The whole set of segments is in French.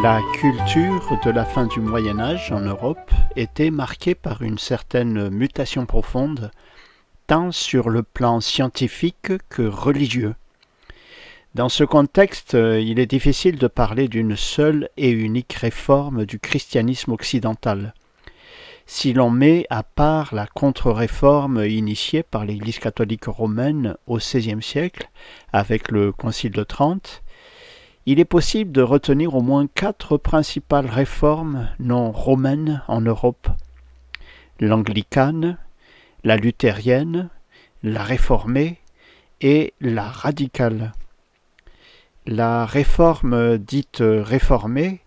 La culture de la fin du Moyen Âge en Europe était marquée par une certaine mutation profonde, tant sur le plan scientifique que religieux. Dans ce contexte, il est difficile de parler d'une seule et unique réforme du christianisme occidental. Si l'on met à part la contre-réforme initiée par l'Église catholique romaine au XVIe siècle, avec le Concile de Trente, il est possible de retenir au moins 4 principales réformes non romaines en Europe: l'anglicane, la luthérienne, la réformée et la radicale. La réforme dite réformée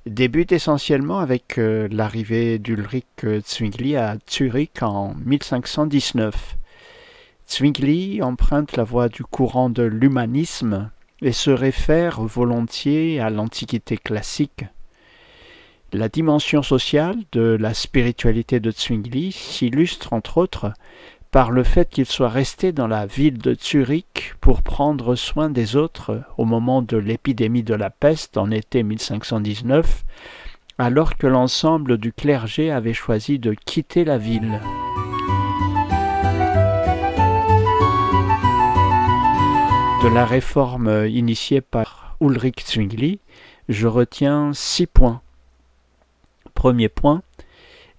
débute essentiellement avec l'arrivée d'Ulrich Zwingli à Zurich en 1519. Zwingli emprunte la voie du courant de l'humanisme et se réfère volontiers à l'Antiquité classique. La dimension sociale de la spiritualité de Zwingli s'illustre entre autres par le fait qu'il soit resté dans la ville de Zurich pour prendre soin des autres au moment de l'épidémie de la peste en été 1519, alors que l'ensemble du clergé avait choisi de quitter la ville. De la réforme initiée par Ulrich Zwingli, je retiens 6 points. Premier point,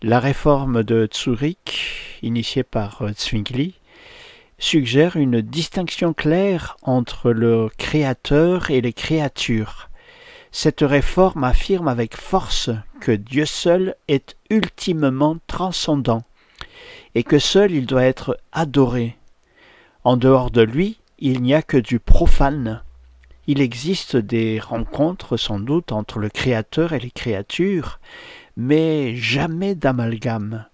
la réforme de Zurich, initiée par Zwingli, suggère une distinction claire entre le créateur et les créatures. Cette réforme affirme avec force que Dieu seul est ultimement transcendant et que seul il doit être adoré. En dehors de lui, il n'y a que du profane. Il existe des rencontres sans doute entre le Créateur et les créatures, mais jamais d'amalgame.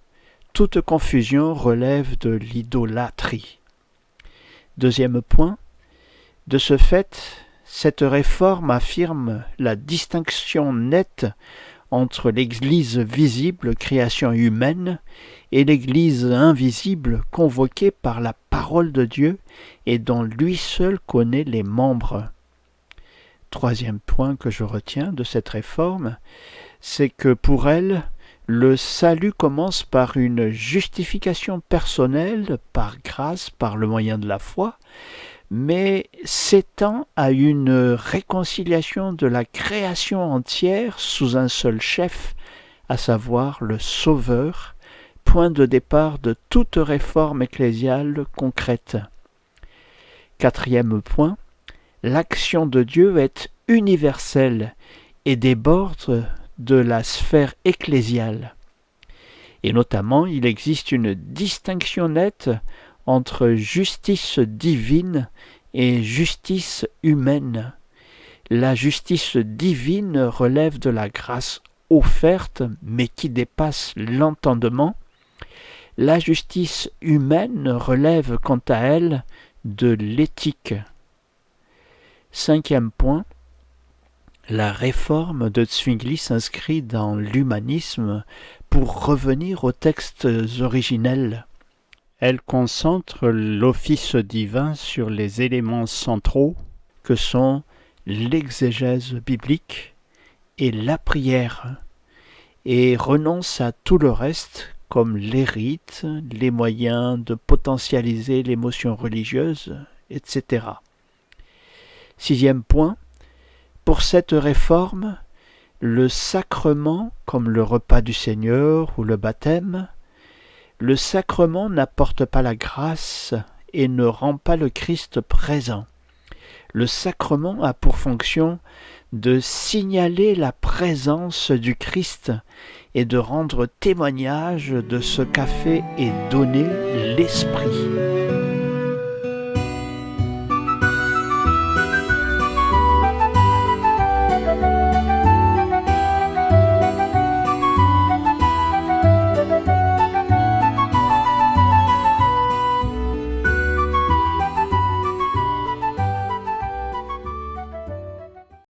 Toute confusion relève de l'idolâtrie. Deuxième point, de ce fait, cette réforme affirme la distinction nette entre l'Église visible, création humaine, et l'Église invisible, convoquée par la parole de Dieu et dont lui seul connaît les membres. Troisième point que je retiens de cette réforme, c'est que pour elle, le salut commence par une justification personnelle, par grâce, par le moyen de la foi, mais s'étend à une réconciliation de la création entière sous un seul chef, à savoir le Sauveur, point de départ de toute réforme ecclésiale concrète. Quatrième point, l'action de Dieu est universelle et déborde de la sphère ecclésiale. Et notamment, il existe une distinction nette entre justice divine et justice humaine. La justice divine relève de la grâce offerte, mais qui dépasse l'entendement. La justice humaine relève quant à elle de l'éthique. Cinquième point, la réforme de Zwingli s'inscrit dans l'humanisme pour revenir aux textes originels. Elle concentre l'office divin sur les éléments centraux que sont l'exégèse biblique et la prière, et renonce à tout le reste comme les rites, les moyens de potentialiser l'émotion religieuse, etc. Sixième point, pour cette réforme, le sacrement, comme le repas du Seigneur ou le baptême, le sacrement n'apporte pas la grâce et ne rend pas le Christ présent. Le sacrement a pour fonction de signaler la présence du Christ et de rendre témoignage de ce qu'a fait et donné l'Esprit.